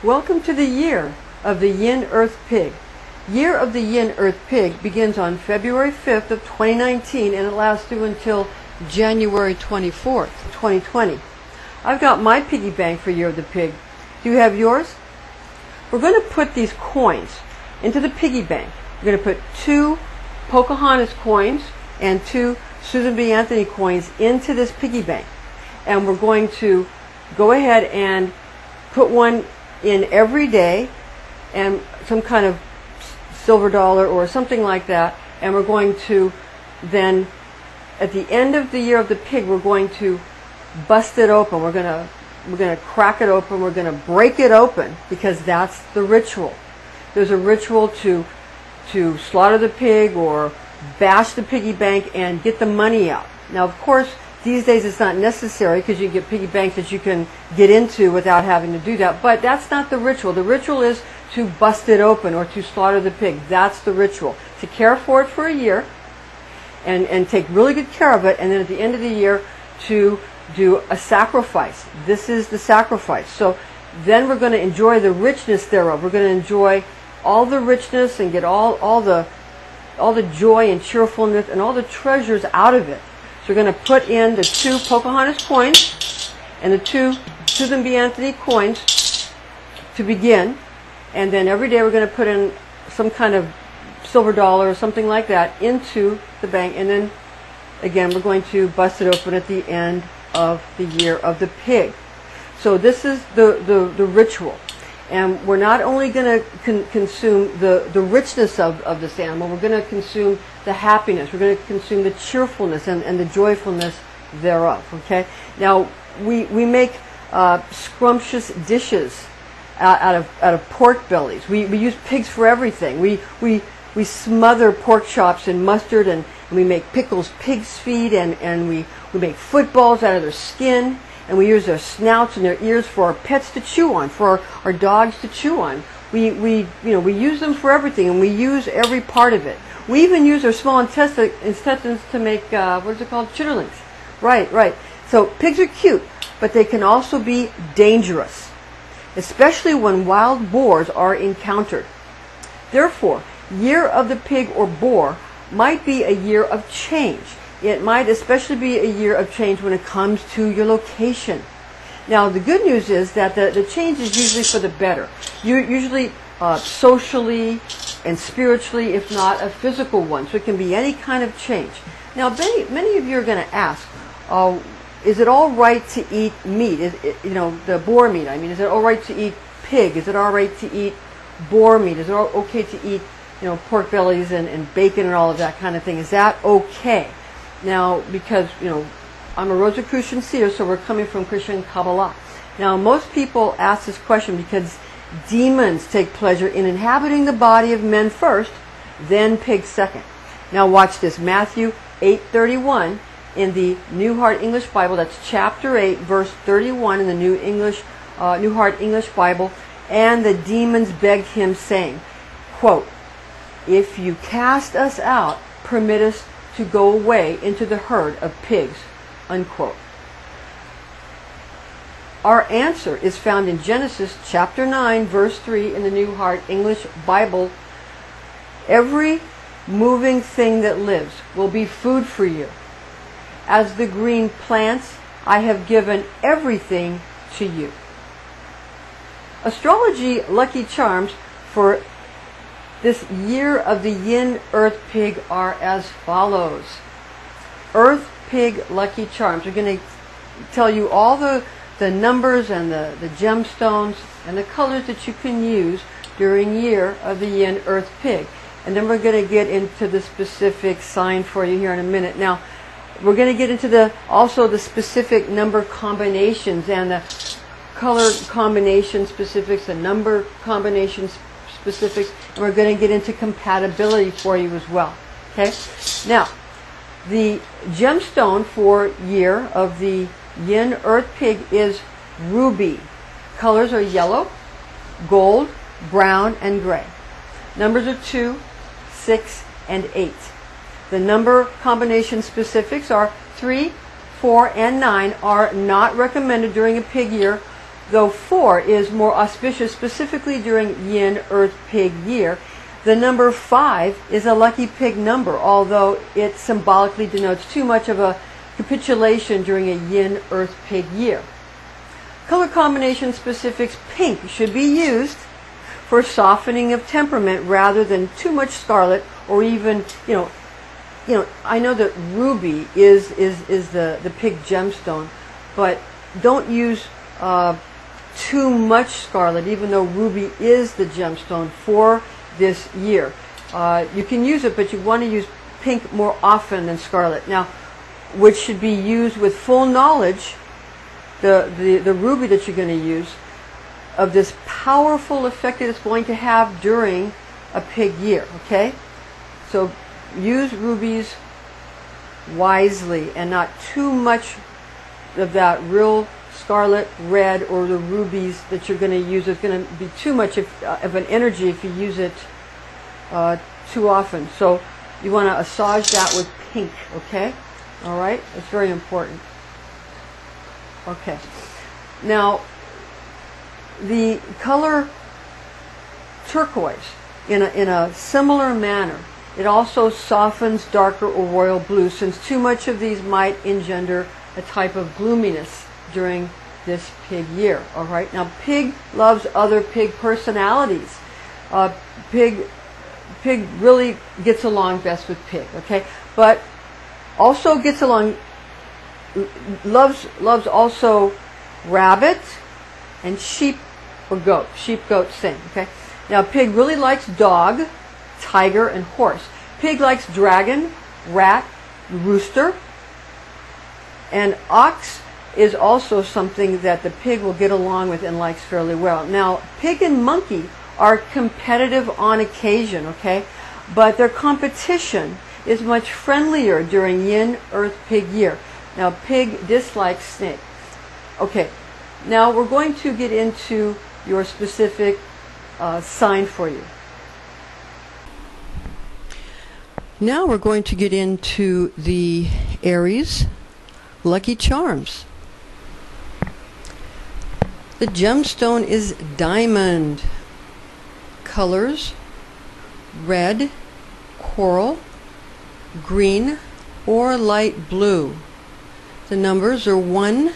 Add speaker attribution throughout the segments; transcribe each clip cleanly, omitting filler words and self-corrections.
Speaker 1: Welcome to the year of the Yin Earth Pig. Year of the Yin Earth Pig begins on February 5th of 2019 and it lasts through until January 24th, 2020. I've got my piggy bank for Year of the Pig. Do you have yours? We're going to put these coins into the piggy bank. We're going to put 2 Pocahontas coins and 2 Susan B. Anthony coins into this piggy bank. And we're going to go ahead and put one in every day and some kind of silver dollar or something like that, and we're going to then at the end of the Year of the Pig we're going to bust it open. We're going to crack it open. We're going to break it open because that's the ritual. There's a ritual to slaughter the pig or bash the piggy bank and get the money out. Now of course these days it's not necessary because you get piggy banks that you can get into without having to do that. But that's not the ritual. The ritual is to bust it open or to slaughter the pig. That's the ritual. To care for it for a year and take really good care of it. And then at the end of the year to do a sacrifice. This is the sacrifice. So then we're going to enjoy the richness thereof. We're going to enjoy all the richness and get all the joy and cheerfulness and all the treasures out of it. So we're going to put in the 2 Pocahontas coins and the 2 Susan B. Anthony coins to begin. And then every day we're going to put in some kind of silver dollar or something like that into the bank. And then again we're going to bust it open at the end of the Year of the Pig. So this is the ritual. And we're not only going to consume the richness of this animal, we're going to consume the happiness, we're going to consume the cheerfulness and the joyfulness thereof. Okay. Now we make scrumptious dishes out of pork bellies. We use pigs for everything. We smother pork chops in mustard and we make pickles pig's feet and we make footballs out of their skin. And we use their snouts and their ears for our pets to chew on, for our dogs to chew on. We use them for everything, and we use every part of it. We even use their small intestines to make what is it called? Chitterlings. Right. So pigs are cute, but they can also be dangerous, especially when wild boars are encountered. Therefore, Year of the Pig or boar might be a year of change. It might especially be a year of change when it comes to your location. Now, the good news is that the change is usually for the better. Usually socially and spiritually, if not a physical one. So it can be any kind of change. Now, many of you are going to ask, is it all right to eat meat? The boar meat. I mean, is it all right to eat pig? Is it all right to eat boar meat? Is it okay to eat, pork bellies and bacon and all of that kind of thing? Is that okay? Now, because, I'm a Rosicrucian seer, so we're coming from Christian Kabbalah. Now, most people ask this question because demons take pleasure in inhabiting the body of men first, then pigs second. Now, watch this. Matthew 8:31 in the New Heart English Bible. That's chapter 8, verse 31 in the New Heart English Bible. And the demons begged him, saying, quote, "If you cast us out, permit us to go away into the herd of pigs," unquote. Our answer is found in Genesis chapter 9 verse 3 in the New Heart English Bible. Every moving thing that lives will be food for you. As the green plants, I have given everything to you. Astrology lucky charms for this Year of the Yin Earth Pig are as follows. Earth Pig lucky charms. We're going to tell you all the numbers and the gemstones and the colors that you can use during Year of the Yin Earth Pig. And then we're going to get into the specific sign for you here in a minute. Now, we're going to get into also the specific number combinations and the color combination specifics, the number combinations specifics, and we're going to get into compatibility for you as well. Okay? Now, the gemstone for Year of the Yin Earth Pig is ruby. Colors are yellow, gold, brown, and gray. Numbers are 2, 6, and 8. The number combination specifics are 3, 4, and 9 are not recommended during a pig year. though 4 is more auspicious specifically during Yin Earth Pig year, the number 5 is a lucky pig number, although it symbolically denotes too much of a capitulation during a Yin Earth Pig year. Color combination specifics: pink should be used for softening of temperament rather than too much scarlet, or even, I know that ruby is the pig gemstone, but don't use too much scarlet, even though ruby is the gemstone for this year. You can use it, but you want to use pink more often than scarlet. Now, which should be used with full knowledge, the ruby that you're going to use, of this powerful effect that it's going to have during a pig year, okay? So use rubies wisely and not too much of that real scarlet red, or the rubies that you're going to use. It's going to be too much of an energy if you use it too often. So you want to assuage that with pink, okay? All right? It's very important. Okay. Now, the color turquoise, in a similar manner, it also softens darker or royal blue, since too much of these might engender a type of gloominess during this pig year. All right. Now, pig loves other pig personalities. Pig really gets along best with pig. Okay, but also gets along, loves also rabbit and sheep or goat. Sheep, goat, same. Okay. Now, pig really likes dog, tiger, and horse. Pig likes dragon, rat, rooster, and ox is also something that the pig will get along with and likes fairly well. Now, pig and monkey are competitive on occasion, okay? But their competition is much friendlier during Yin Earth Pig year. Now, pig dislikes snake. Okay, now we're going to get into your specific sign for you. Now we're going to get into the Aries lucky charms. The gemstone is diamond. Colors: red, coral, green, or light blue. The numbers are 1,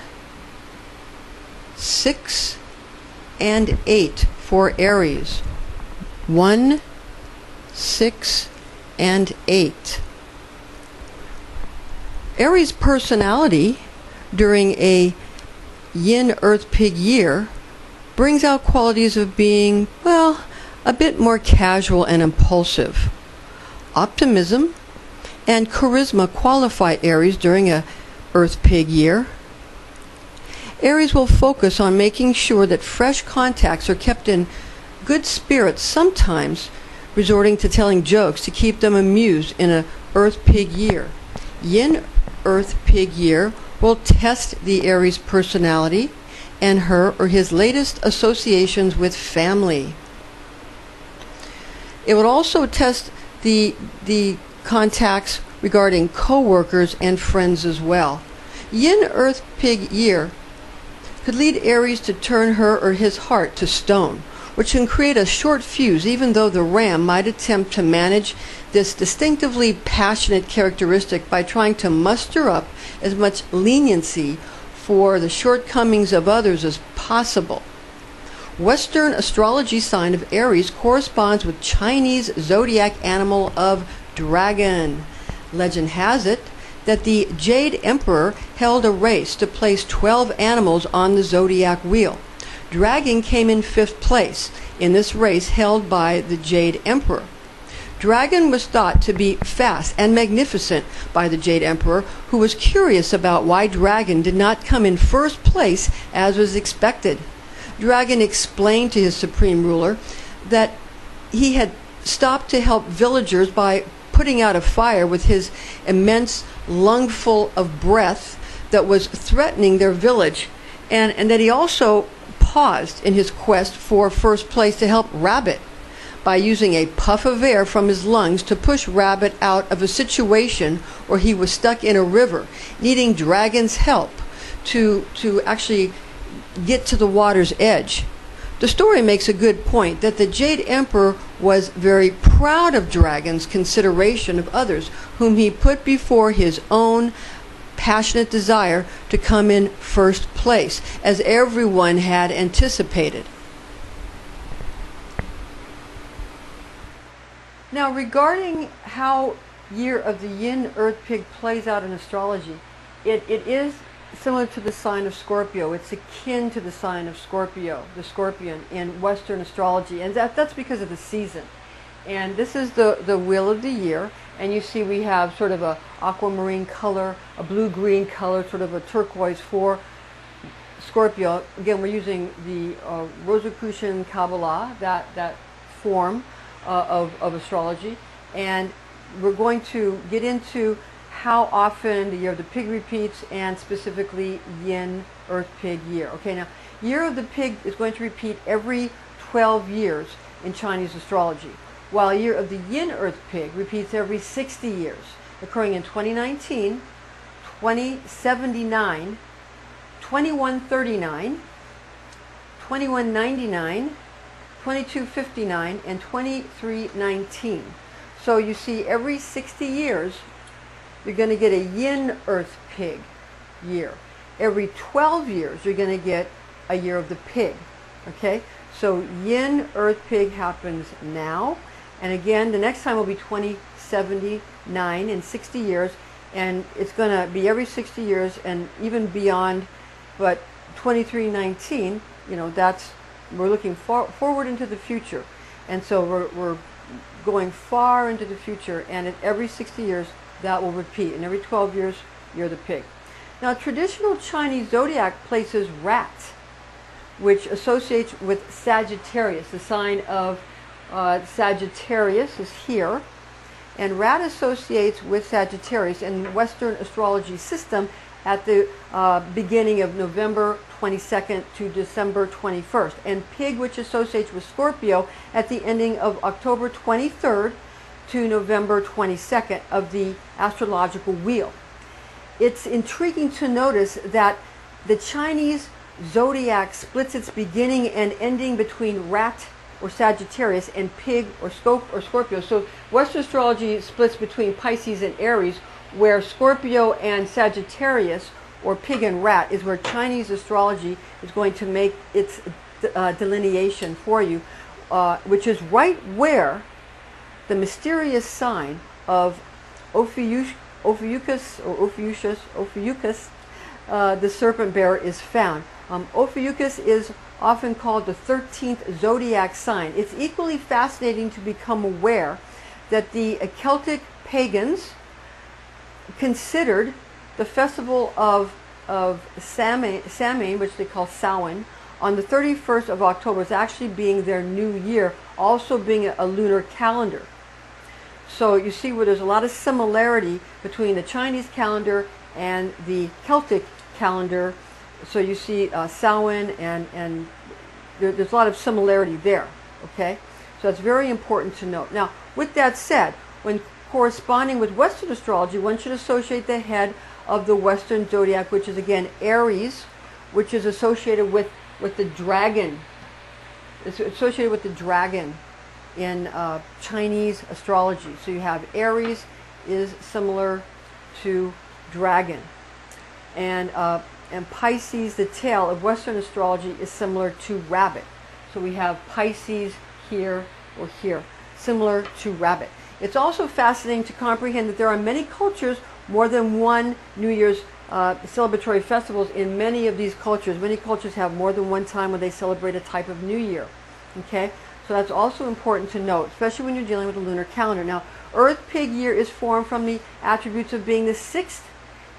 Speaker 1: 6, and 8 for Aries. 1, 6, and 8. Aries personality during a Yin Earth Pig year brings out qualities of being, well, a bit more casual and impulsive. Optimism and charisma qualify Aries during a Earth Pig year. Aries will focus on making sure that fresh contacts are kept in good spirits, sometimes resorting to telling jokes to keep them amused in a Earth Pig year. Yin Earth Pig year will test the Aries personality and her or his latest associations with family. It would also test the contacts regarding co-workers and friends as well. Yin Earth Pig year could lead Aries to turn her or his heart to stone, which can create a short fuse, even though the ram might attempt to manage this distinctively passionate characteristic by trying to muster up as much leniency for the shortcomings of others as possible. Western astrology sign of Aries corresponds with Chinese zodiac animal of dragon. Legend has it that the Jade Emperor held a race to place 12 animals on the zodiac wheel. Dragon came in 5th place in this race held by the Jade Emperor. Dragon was thought to be fast and magnificent by the Jade Emperor, who was curious about why Dragon did not come in 1st place as was expected. Dragon explained to his supreme ruler that he had stopped to help villagers by putting out a fire with his immense lungful of breath that was threatening their village, and that he also paused in his quest for 1st place to help Rabbit by using a puff of air from his lungs to push Rabbit out of a situation where he was stuck in a river, needing Dragon's help to actually get to the water's edge. The story makes a good point that the Jade Emperor was very proud of dragons' consideration of others, whom he put before his own passionate desire to come in first place, as everyone had anticipated. Now, regarding how Year of the Yin Earth Pig plays out in astrology, it is similar to the sign of Scorpio. It's akin to the sign of Scorpio, the scorpion, in Western astrology, and that's because of the season. And this is the wheel of the year, and you see we have sort of a aquamarine color, a blue-green color, sort of a turquoise for Scorpio. Again, we're using the Rosicrucian Kabbalah, that form of astrology, and we're going to get into how often the Year of the Pig repeats, and specifically Yin Earth Pig year. Okay, now Year of the Pig is going to repeat every 12 years in Chinese astrology, while Year of the Yin Earth Pig repeats every 60 years, occurring in 2019, 2079, 2139, 2199, 2259, and 2319. So you see, every 60 years you're going to get a Yin Earth Pig year. Every 12 years you're going to get a Year of the Pig. Okay, so Yin Earth Pig happens now, and again the next time will be 2079 in 60 years, and it's going to be every 60 years and even beyond. But 2319, you know, we're looking forward into the future, and so we're going far into the future, and at every 60 years that will repeat, and every 12 years Year of the Pig. Now, traditional Chinese zodiac places Rat, which associates with Sagittarius. The sign of Sagittarius is here, and Rat associates with Sagittarius in Western astrology system at the beginning of November 22nd to December 21st, and Pig, which associates with Scorpio, at the ending of October 23rd to November 22nd of the astrological wheel. It's intriguing to notice that the Chinese zodiac splits its beginning and ending between Rat or Sagittarius and Pig or Scorpio. So Western astrology splits between Pisces and Aries, where Scorpio and Sagittarius, or Pig and Rat, is where Chinese astrology is going to make its delineation for you, which is right where the mysterious sign of Ophiuchus, the serpent bearer, is found. Ophiuchus is often called the 13th zodiac sign. It's equally fascinating to become aware that the Celtic pagans considered the festival of Samhain, which they call Samhain, on the 31st of October as actually being their new year, also being a lunar calendar. So you see where there's a lot of similarity between the Chinese calendar and the Celtic calendar. So you see Samhain, and there's a lot of similarity there. Okay, so that's very important to note. Now, with that said, when corresponding with Western astrology, one should associate the head of the Western zodiac, which is again Aries, which is associated with the dragon. It's associated with the dragon in Chinese astrology. So you have Aries is similar to dragon, and Pisces, the tail of Western astrology, is similar to rabbit. So we have Pisces here or here, similar to rabbit. It's also fascinating to comprehend that there are many cultures, more than one New Year's celebratory festivals in many of these cultures. Many cultures have more than one time when they celebrate a type of New Year. Okay, so that's also important to note, especially when you're dealing with a lunar calendar. Now, Earth Pig year is formed from the attributes of being the 6th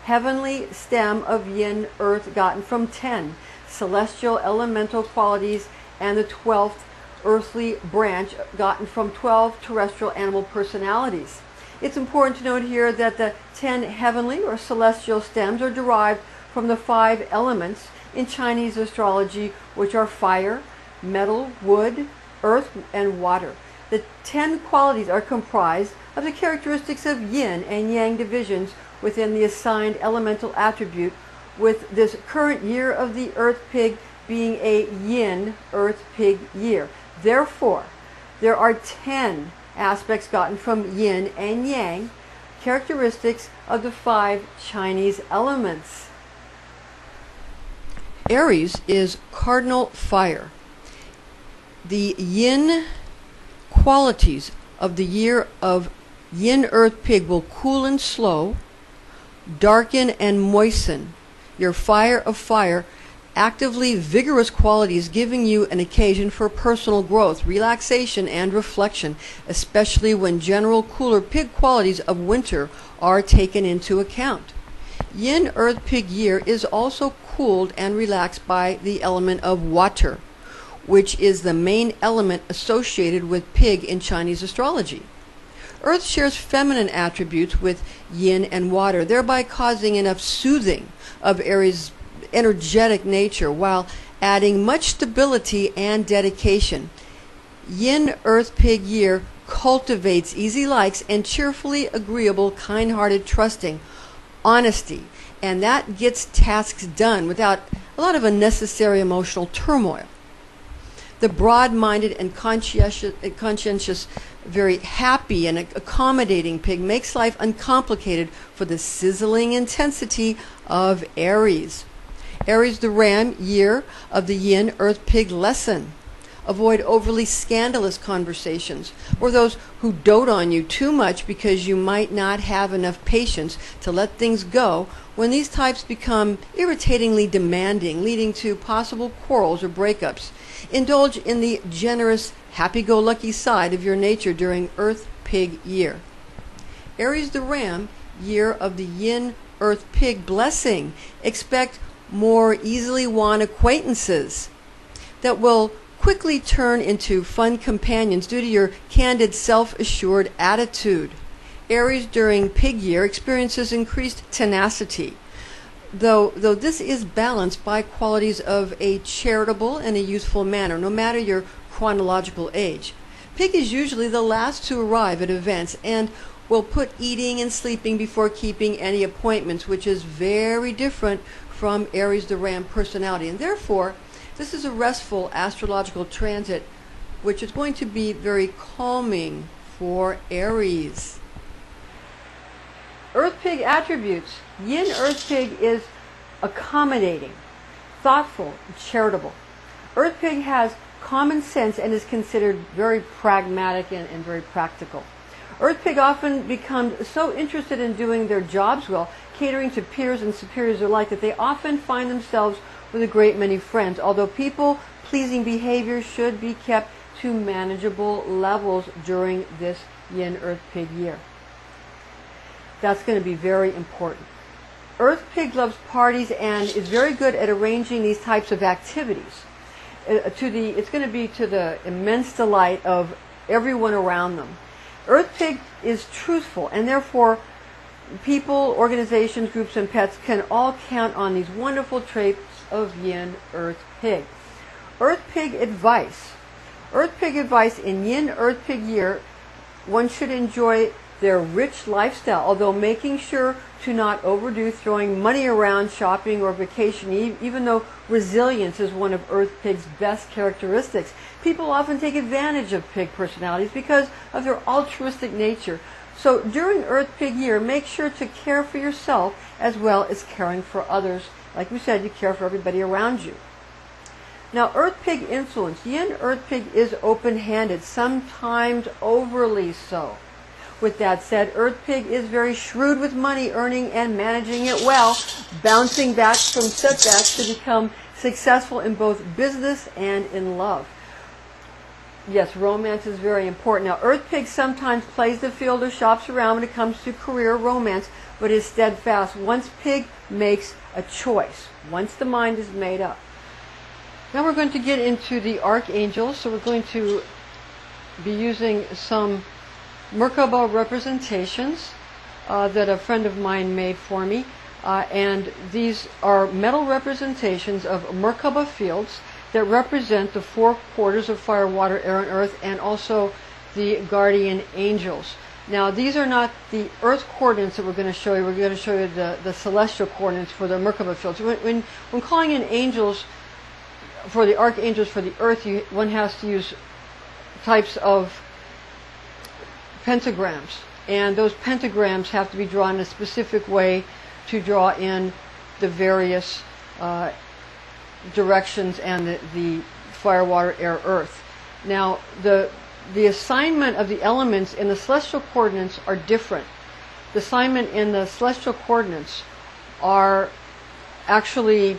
Speaker 1: heavenly stem of Yin Earth, gotten from 10 celestial elemental qualities, and the 12th earthly branch, gotten from 12 terrestrial animal personalities. It's important to note here that the 10 heavenly or celestial stems are derived from the 5 elements in Chinese astrology, which are fire, metal, wood, earth, and water. The 10 qualities are comprised of the characteristics of yin and yang divisions within the assigned elemental attribute, with this current year of the Earth Pig being a Yin Earth Pig year. Therefore, there are 10 aspects gotten from Yin and Yang, characteristics of the 5 Chinese elements. Aries is cardinal fire. The Yin qualities of the year of Yin Earth Pig will cool and slow, darken and moisten your fire of fire, actively vigorous qualities, giving you an occasion for personal growth, relaxation, and reflection, especially when general cooler pig qualities of winter are taken into account. Yin Earth Pig year is also cooled and relaxed by the element of water, which is the main element associated with pig in Chinese astrology. Earth shares feminine attributes with yin and water, thereby causing enough soothing of Aries' energetic nature while adding much stability and dedication. Yin Earth Pig year cultivates easy likes and cheerfully agreeable, kind-hearted, trusting, honesty, and that gets tasks done without a lot of unnecessary emotional turmoil. The broad-minded and conscientious, very happy and accommodating pig makes life uncomplicated for the sizzling intensity of Aries. Aries the ram, year of the Yin Earth Pig lesson. Avoid overly scandalous conversations or those who dote on you too much because you might not have enough patience to let things go when these types become irritatingly demanding, leading to possible quarrels or breakups. Indulge in the generous, happy-go-lucky side of your nature during Earth Pig year. Aries the ram, year of the Yin Earth Pig blessing. Expect more easily won acquaintances that will quickly turn into fun companions due to your candid, self-assured attitude. Aries during Pig year experiences increased tenacity, though this is balanced by qualities of a charitable and a youthful manner, no matter your chronological age. Pig is usually the last to arrive at events and will put eating and sleeping before keeping any appointments, which is very different from Aries the ram personality, and therefore this is a restful astrological transit which is going to be very calming for Aries. Earth Pig attributes. Yin Earth Pig is accommodating, thoughtful, and charitable. Earth Pig has common sense and is considered very pragmatic and very practical. Earth Pig often becomes so interested in doing their jobs well, catering to peers and superiors alike, that they often find themselves with a great many friends, although people-pleasing behavior should be kept to manageable levels during this Yin Earth Pig year. That's going to be very important. Earth Pig loves parties and is very good at arranging these types of activities. It's going to be to the immense delight of everyone around them. Earth Pig is truthful, and therefore people, organizations, groups, and pets can all count on these wonderful traits of Yin Earth Pig. Earth Pig advice. Earth Pig advice in Yin Earth Pig year: one should enjoy their rich lifestyle, although making sure to not overdo throwing money around shopping or vacation, even though resilience is one of Earth Pig's best characteristics. People often take advantage of pig personalities because of their altruistic nature. So during Earth Pig year, make sure to care for yourself as well as caring for others. Like we said, you care for everybody around you. Now, Earth Pig influence. Yin Earth Pig is open-handed, sometimes overly so. With that said, Earth Pig is very shrewd with money, earning and managing it well, bouncing back from setbacks to become successful in both business and in love. Yes, romance is very important. Now, Earth Pig sometimes plays the field or shops around when it comes to career romance, but is steadfast once Pig makes a choice, once the mind is made up. Now we're going to get into the Archangels, so we're going to be using some Merkaba representations that a friend of mine made for me, and these are metal representations of Merkaba fields that represent the 4 quarters of fire, water, air, and earth, and also the guardian angels. Now, these are not the Earth coordinates that we're going to show you. We're going to show you the celestial coordinates for the Merkaba field. So when calling in angels, for the archangels for the Earth, one has to use types of pentagrams. And those pentagrams have to be drawn in a specific way to draw in the various directions and the fire, water, air, earth. Now, the assignment of the elements in the celestial coordinates are different. The assignment in the celestial coordinates are actually,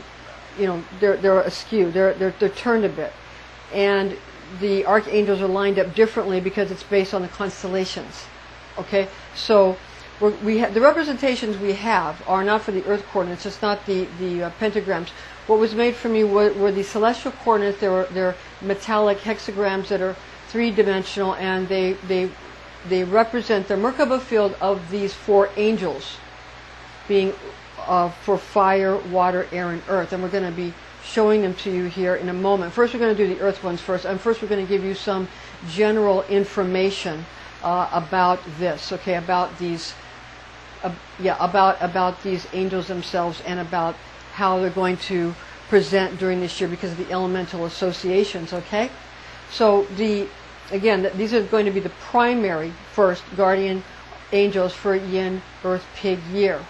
Speaker 1: they're askew. They're turned a bit, and the archangels are lined up differently because it's based on the constellations. Okay, so the representations we have are not for the Earth coordinates. It's not the pentagrams. What was made for me were the celestial coordinates. They're metallic hexagrams that are three-dimensional, and they represent the Merkaba field of these four angels, being for fire, water, air, and earth. And we're going to be showing them to you here in a moment. First, we're going to do the earth ones first, and first we're going to give you some general information about this. Okay, about these, about these angels themselves, and about how they're going to present during this year because of the elemental associations. Okay. So again, these are going to be the primary first guardian angels for Yin Earth Pig year.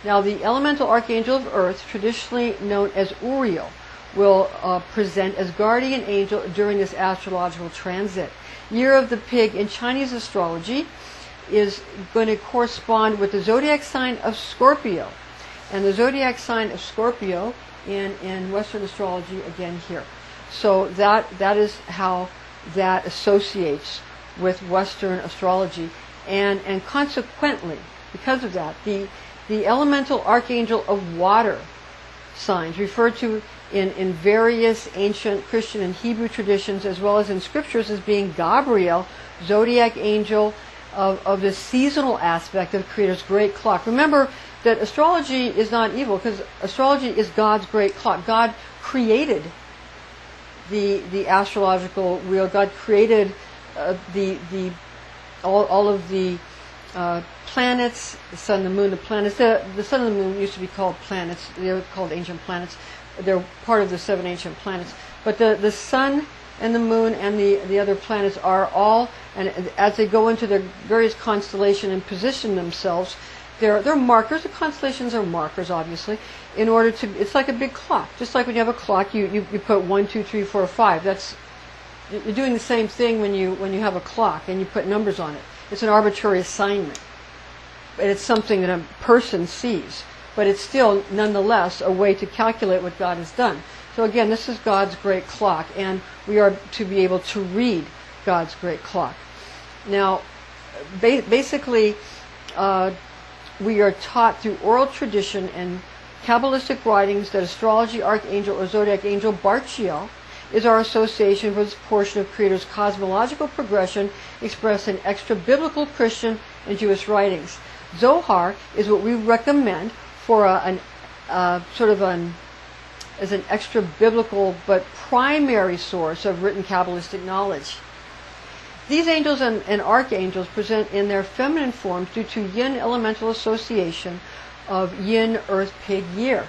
Speaker 1: Now, the elemental archangel of Earth, traditionally known as Uriel, will present as guardian angel during this astrological transit. Year of the Pig in Chinese astrology is going to correspond with the zodiac sign of Scorpio, and the zodiac sign of Scorpio in Western astrology again here. So that is how that associates with Western astrology, and consequently, because of that, the elemental archangel of water signs, referred to in various ancient Christian and Hebrew traditions, as well as in scriptures, as being Gabriel, zodiac angel of the seasonal aspect of the Creator's great clock. Remember that astrology is not evil, because astrology is God's great clock. God created the astrological wheel. God created all of the planets, the sun, the moon, the planets. The sun and the moon used to be called planets. They were called ancient planets. They're part of the 7 ancient planets. But the sun and the moon and the other planets are all, and as they go into their various constellation and position themselves, they're markers. The constellations are markers, obviously, in order to, it's like a big clock. Just like when you have a clock, you put 1, 2, 3, 4, 5. You're doing the same thing when you have a clock and you put numbers on it. It's an arbitrary assignment, and it's something that a person sees, but it's still nonetheless a way to calculate what God has done. So again, this is God's great clock, and we are to be able to read God's great clock. Now, basically, we are taught through oral tradition and Kabbalistic writings that astrology archangel or zodiac angel Barchiel is our association with this portion of Creator's cosmological progression expressed in extra-biblical Christian and Jewish writings. Zohar is what we recommend for as an extra-biblical but primary source of written Kabbalistic knowledge. These angels and archangels present in their feminine forms due to Yin elemental association of Yin Earth Pig year.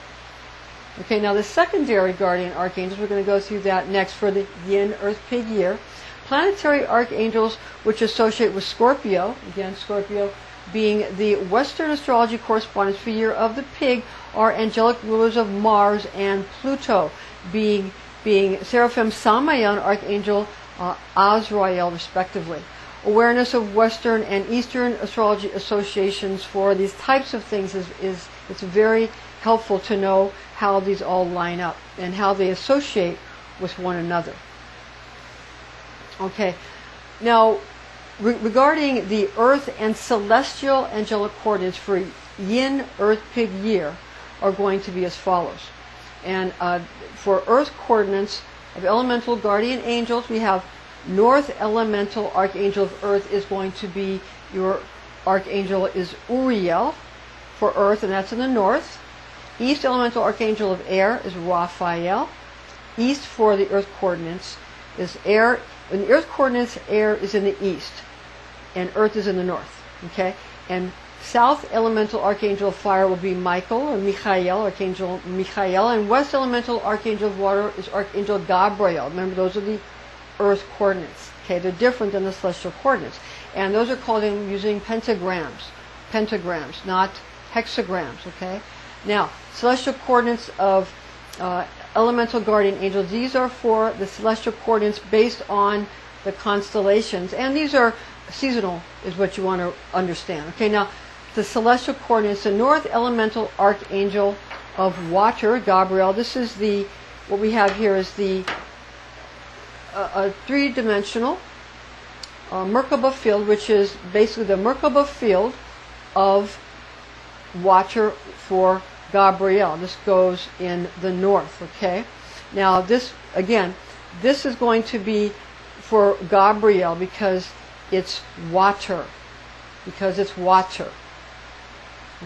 Speaker 1: Okay, now the secondary guardian archangels, we're going to go through that next for the Yin Earth Pig year. Planetary archangels, which associate with Scorpio, again Scorpio being the Western astrology correspondence for year of the Pig, are angelic rulers of Mars and Pluto, being Seraphim Samael and Archangel Azrael, respectively. Awareness of Western and Eastern astrology associations for these types of things it's very helpful to know how these all line up and how they associate with one another. Okay, now regarding the Earth and celestial angelic coordinates for Yin Earth Pig year are going to be as follows. And for Earth coordinates of elemental guardian angels, we have North elemental archangel of Earth is going to be, your archangel is Uriel for Earth, and that's in the north. East elemental archangel of air is Raphael. East for the Earth coordinates is air. In the Earth coordinates, air is in the east. and Earth is in the north. Okay, and South elemental archangel of fire will be Michael or Michael, Archangel Michael, and West elemental archangel of water is Archangel Gabriel. Remember, those are the Earth coordinates. Okay, they're different than the celestial coordinates, and those are called in using pentagrams, not hexagrams. Okay, now celestial coordinates of elemental guardian angels. These are for the celestial coordinates based on the constellations, and these are seasonal, is what you want to understand. Okay, now the celestial coordinates, the North elemental archangel of water, Gabriel. This is the, what we have here is the three-dimensional Merkaba field, which is basically the Merkaba field of water for Gabriel. This goes in the north. Okay, now this, again, this is going to be for Gabriel because it's water.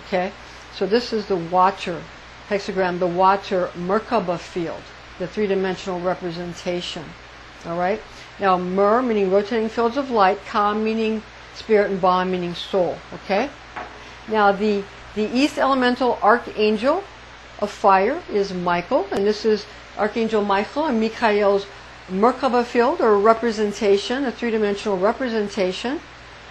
Speaker 1: Okay, so this is the water hexagram, the water Merkaba field, the three-dimensional representation. All right. Now Mer meaning rotating fields of light, Ka meaning spirit, and Ba meaning soul. Okay. Now the East elemental archangel of fire is Michael, and this is Archangel Michael and Michael's Merkaba field or representation, a three-dimensional representation.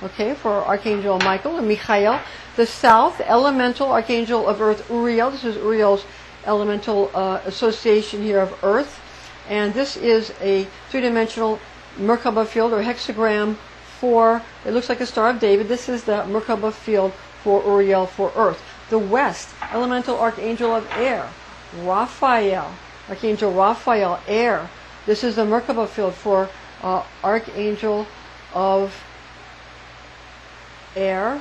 Speaker 1: Okay, for Archangel Michael and Michael. The South elemental archangel of Earth, Uriel. This is Uriel's elemental association here of Earth, and this is a three-dimensional Merkaba field or hexagram for, it looks like a Star of David. This is the Merkaba field for Uriel for Earth. The West elemental archangel of air, Raphael, Archangel Raphael, air. This is the Merkaba field for Archangel of air,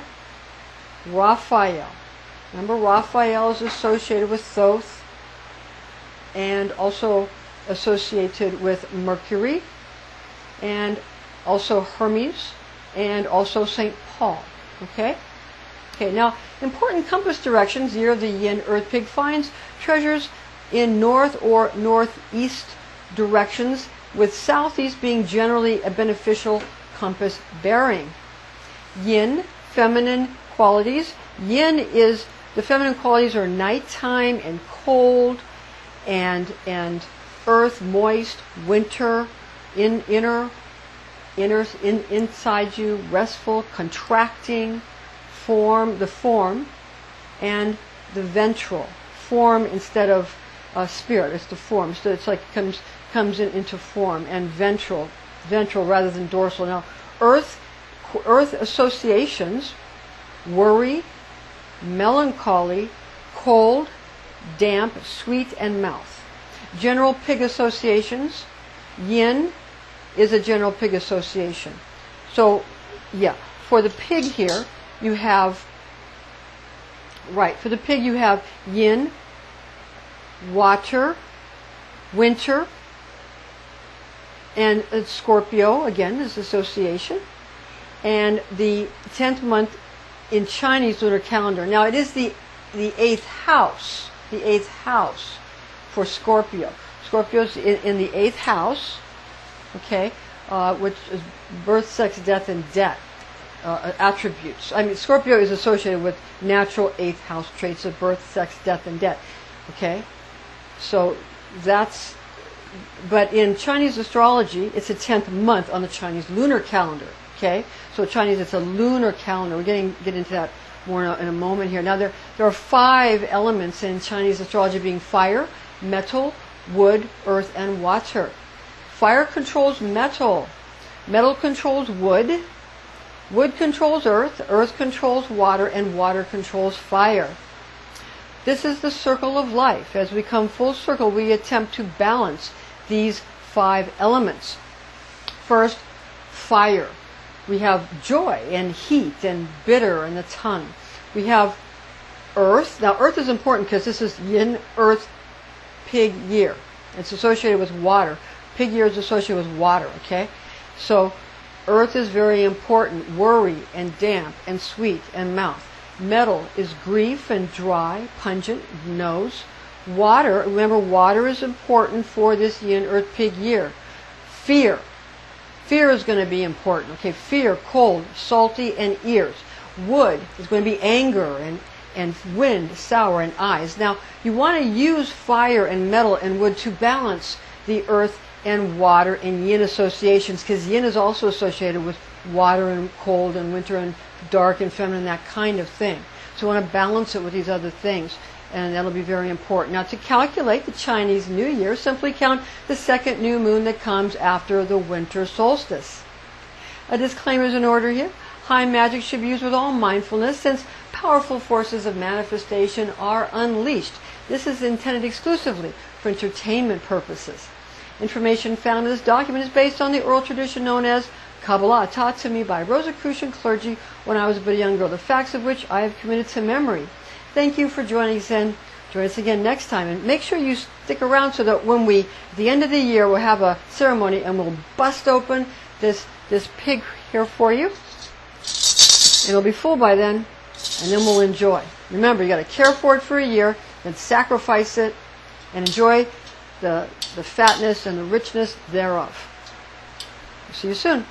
Speaker 1: Raphael. Remember, Raphael is associated with Thoth and also associated with Mercury and also Hermes and also St. Paul. Okay? Okay, now important compass directions. Year of the Yin Earth Pig finds treasures in north or northeast directions, with southeast being generally a beneficial compass bearing. Yin, feminine qualities. Yin is, the feminine qualities are nighttime and cold and earth, moist, winter, inside you, restful, contracting, form, the form, and the ventral. Form instead of spirit, it's the form. So it's like comes into form, and ventral rather than dorsal. Now, earth associations: worry, melancholy, cold, damp, sweet, and mouth. General pig associations: yin is a general pig association. So, yeah, for the pig here, you have, right, for the pig you have yin, water, winter, and Scorpio, again, is association. And the 10th month in Chinese lunar calendar. Now, it is the 8th house, for Scorpio. Scorpio's in the 8th house, okay, which is birth, sex, death, and debt attributes. I mean, Scorpio is associated with natural 8th house traits of birth, sex, death, and debt. Okay, so that's. But in Chinese astrology, it's the 10th month on the Chinese lunar calendar. Okay, so Chinese, it's a lunar calendar. We're get into that more in a moment here. Now, there are 5 elements in Chinese astrology, being fire, metal, wood, earth, and water. Fire controls metal. Metal controls wood. Wood controls earth. Earth controls water, and water controls fire. This is the circle of life. As we come full circle, we attempt to balance these 5 elements. First, fire. We have joy and heat and bitter in the tongue. We have earth. Now, earth is important because this is Yin Earth Pig year. It's associated with water. Pig year is associated with water, okay? So, earth is very important. Worry and damp and sweet and mouth. Metal is grief and dry, pungent, nose. Water, remember, water is important for this Yin Earth Pig year. Fear Fear is going to be important. Okay, fear, cold, salty, and ears. Wood is going to be anger and wind, sour, and eyes. Now, you want to use fire and metal and wood to balance the earth and water and yin associations, because yin is also associated with water and cold and winter and dark and feminine, that kind of thing. So you want to balance it with these other things, and that'll be very important. Now, to calculate the Chinese New Year, simply count the second new moon that comes after the winter solstice. A disclaimer is in order here. High magic should be used with all mindfulness, since powerful forces of manifestation are unleashed. This is intended exclusively for entertainment purposes. Information found in this document is based on the oral tradition known as Kabbalah, taught to me by Rosicrucian clergy when I was but a young girl, the facts of which I have committed to memory. Thank you for joining us, and join us again next time. And make sure you stick around so that when we, at the end of the year, we'll have a ceremony and we'll bust open this pig here for you. And it'll be full by then, and then we'll enjoy. Remember, you got to care for it for a year, then sacrifice it, and enjoy the fatness and the richness thereof. See you soon.